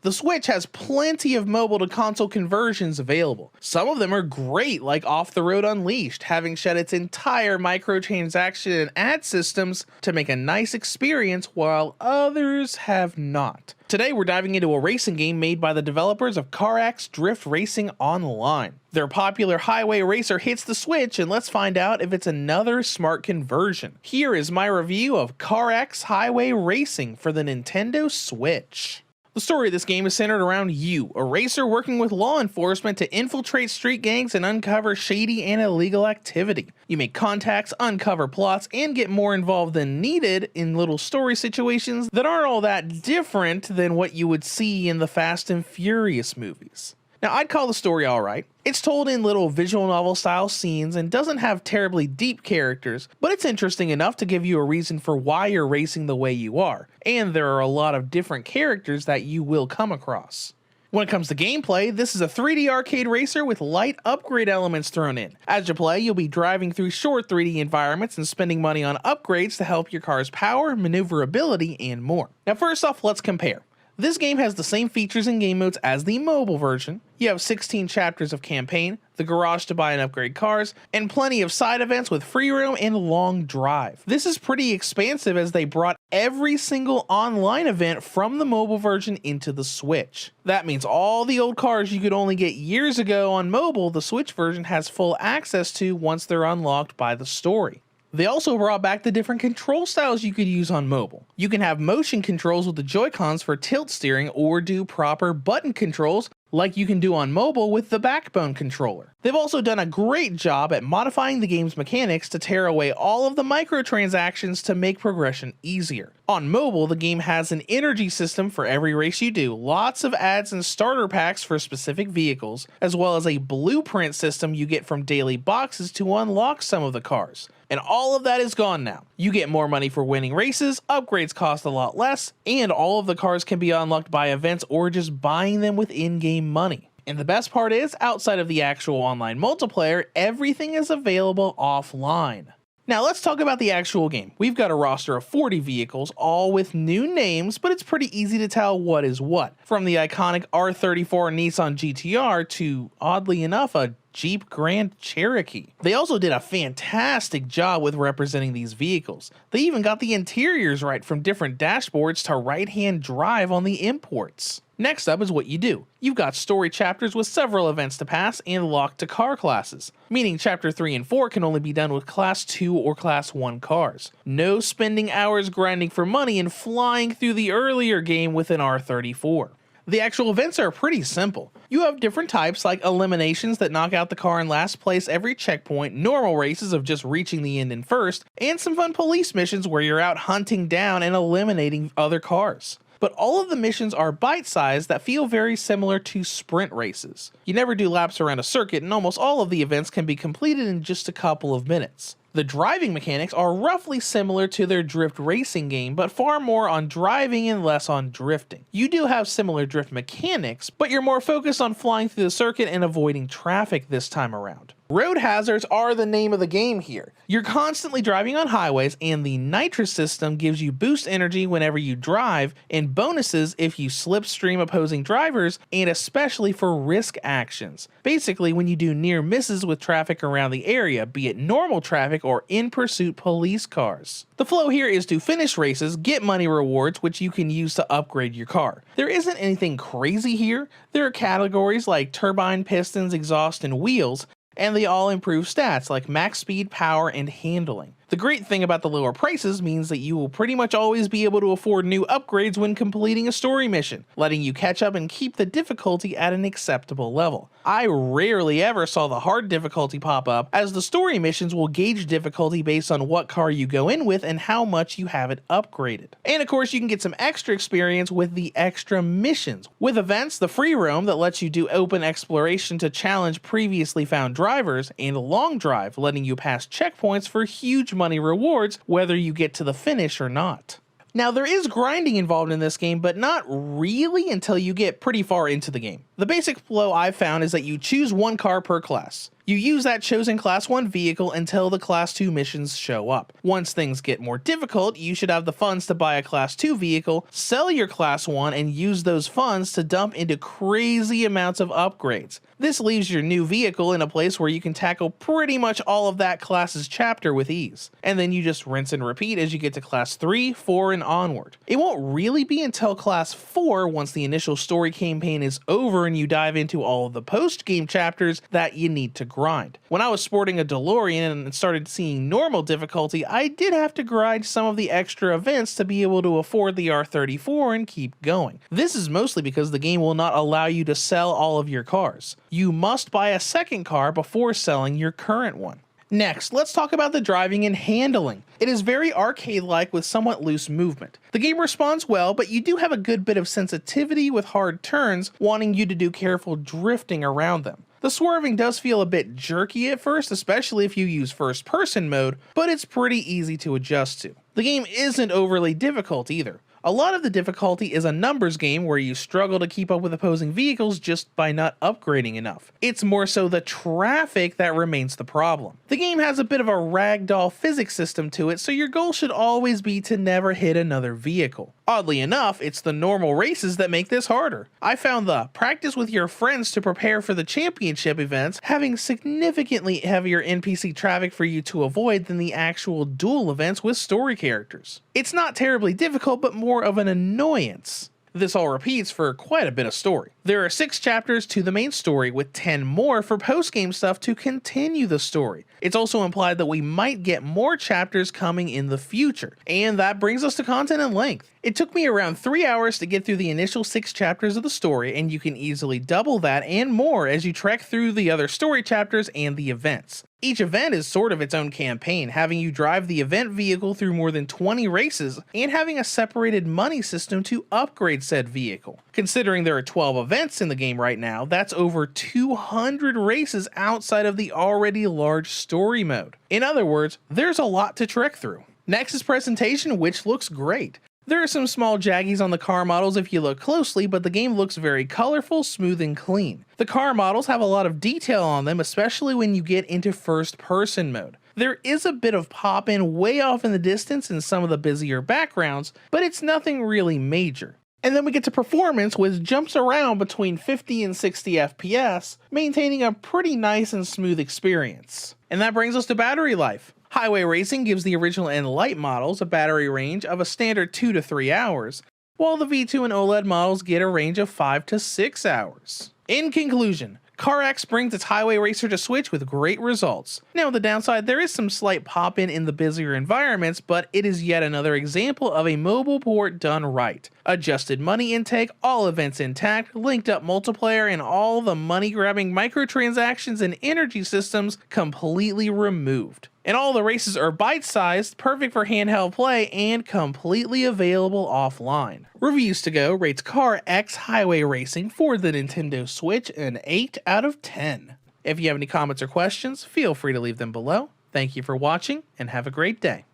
The Switch has plenty of mobile to console conversions available. Some of them are great, like Off the Road Unleashed, having shed its entire microtransaction and ad systems to make a nice experience, while others have not. Today we're diving into a racing game made by the developers of CarX Drift Racing Online. Their popular highway racer hits the Switch, and let's find out if it's another smart conversion. Here is my review of CarX Highway Racing for the Nintendo Switch. The story of this game is centered around you, a racer working with law enforcement to infiltrate street gangs and uncover shady and illegal activity. You make contacts, uncover plots, and get more involved than needed in little story situations that aren't all that different than what you would see in the Fast and Furious movies. Now, I'd call the story alright. It's told in little visual novel style scenes and doesn't have terribly deep characters, but it's interesting enough to give you a reason for why you're racing the way you are, and there are a lot of different characters that you will come across. When it comes to gameplay, this is a 3D arcade racer with light upgrade elements thrown in. As you play, you'll be driving through short 3D environments and spending money on upgrades to help your car's power, maneuverability, and more. Now first off, let's compare. This game has the same features and game modes as the mobile version. You have 16 chapters of campaign, the garage to buy and upgrade cars, and plenty of side events with free roam and long drive. This is pretty expansive as they brought every single online event from the mobile version into the Switch. That means all the old cars you could only get years ago on mobile, the Switch version has full access to once they're unlocked by the story. They also brought back the different control styles you could use on mobile. You can have motion controls with the Joy-Cons for tilt steering or do proper button controls like you can do on mobile with the Backbone controller. They've also done a great job at modifying the game's mechanics to tear away all of the microtransactions to make progression easier. On mobile, the game has an energy system for every race you do, lots of ads and starter packs for specific vehicles, as well as a blueprint system you get from daily boxes to unlock some of the cars. And all of that is gone now. You get more money for winning races, upgrades cost a lot less, and all of the cars can be unlocked by events or just buying them with in-game money. And the best part is, outside of the actual online multiplayer, everything is available offline. Now let's talk about the actual game. We've got a roster of 40 vehicles, all with new names, but it's pretty easy to tell what is what. From the iconic R34 Nissan GTR to, oddly enough, a Jeep Grand Cherokee. They also did a fantastic job with representing these vehicles. They even got the interiors right, from different dashboards to right-hand drive on the imports. Next up is what you do. You've got story chapters with several events to pass and locked to car classes, meaning chapter 3 and 4 can only be done with class 2 or class 1 cars. No spending hours grinding for money and flying through the earlier game with an R34. The actual events are pretty simple. You have different types like eliminations that knock out the car in last place every checkpoint, normal races of just reaching the end in first, and some fun police missions where you're out hunting down and eliminating other cars. But all of the missions are bite-sized that feel very similar to sprint races. You never do laps around a circuit, and almost all of the events can be completed in just a couple of minutes. The driving mechanics are roughly similar to their drift racing game, but far more on driving and less on drifting. You do have similar drift mechanics, but you're more focused on flying through the circuit and avoiding traffic this time around. Road hazards are the name of the game here. You're constantly driving on highways, and the nitrous system gives you boost energy whenever you drive, and bonuses if you slipstream opposing drivers, and especially for risk actions. Basically, when you do near misses with traffic around the area, be it normal traffic or in-pursuit police cars. The flow here is to finish races, get money rewards, which you can use to upgrade your car. There isn't anything crazy here. There are categories like turbine, pistons, exhaust, and wheels, and they all improve stats like max speed, power, and handling. The great thing about the lower prices means that you will pretty much always be able to afford new upgrades when completing a story mission, letting you catch up and keep the difficulty at an acceptable level. I rarely ever saw the hard difficulty pop up, as the story missions will gauge difficulty based on what car you go in with and how much you have it upgraded. And of course, you can get some extra experience with the extra missions, with events, the free roam that lets you do open exploration to challenge previously found drivers, and long drive letting you pass checkpoints for huge money rewards whether you get to the finish or not. Now, there is grinding involved in this game, but not really until you get pretty far into the game. The basic flow I've found is that you choose one car per class. You use that chosen Class 1 vehicle until the Class 2 missions show up. Once things get more difficult, you should have the funds to buy a Class 2 vehicle, sell your Class 1, and use those funds to dump into crazy amounts of upgrades. This leaves your new vehicle in a place where you can tackle pretty much all of that class's chapter with ease. And then you just rinse and repeat as you get to Class 3, 4, and onward. It won't really be until Class 4, once the initial story campaign is over and you dive into all of the post-game chapters, that you need to grind. When I was sporting a DeLorean and started seeing normal difficulty, I did have to grind some of the extra events to be able to afford the R34 and keep going. This is mostly because the game will not allow you to sell all of your cars. You must buy a second car before selling your current one. Next, let's talk about the driving and handling. It is very arcade-like with somewhat loose movement. The game responds well, but you do have a good bit of sensitivity with hard turns, wanting you to do careful drifting around them. The swerving does feel a bit jerky at first, especially if you use first-person mode, but it's pretty easy to adjust to. The game isn't overly difficult either. A lot of the difficulty is a numbers game where you struggle to keep up with opposing vehicles just by not upgrading enough. It's more so the traffic that remains the problem. The game has a bit of a ragdoll physics system to it, so your goal should always be to never hit another vehicle. Oddly enough, it's the normal races that make this harder. I found the practice with your friends to prepare for the championship events having significantly heavier NPC traffic for you to avoid than the actual duel events with story characters. It's not terribly difficult, but more of an annoyance. This all repeats for quite a bit of story. There are 6 chapters to the main story with 10 more for post-game stuff to continue the story. It's also implied that we might get more chapters coming in the future, and that brings us to content and length. It took me around 3 hours to get through the initial 6 chapters of the story, and you can easily double that and more as you trek through the other story chapters and the events. Each event is sort of its own campaign, having you drive the event vehicle through more than 20 races and having a separated money system to upgrade said vehicle. Considering there are 12 events in the game right now, that's over 200 races outside of the already large story mode. In other words, there's a lot to trek through. Next is presentation, which looks great. There are some small jaggies on the car models if you look closely, but the game looks very colorful, smooth, and clean. The car models have a lot of detail on them, especially when you get into first-person mode. There is a bit of pop-in way off in the distance in some of the busier backgrounds, but it's nothing really major. And then we get to performance, which jumps around between 50 and 60 FPS, maintaining a pretty nice and smooth experience. And that brings us to battery life. Highway Racing gives the original and light models a battery range of a standard 2 to 3 hours, while the V2 and OLED models get a range of 5 to 6 hours. In conclusion, CarX brings its Highway Racer to Switch with great results. Now, on the downside, there is some slight pop-in in the busier environments, but it is yet another example of a mobile port done right. Adjusted money intake, all events intact, linked up multiplayer, and all the money-grabbing microtransactions and energy systems completely removed. And all the races are bite-sized, perfect for handheld play, and completely available offline. Reviews to Go rates CarX Highway Racing for the Nintendo Switch an 8 out of 10. If you have any comments or questions, feel free to leave them below. Thank you for watching, and have a great day.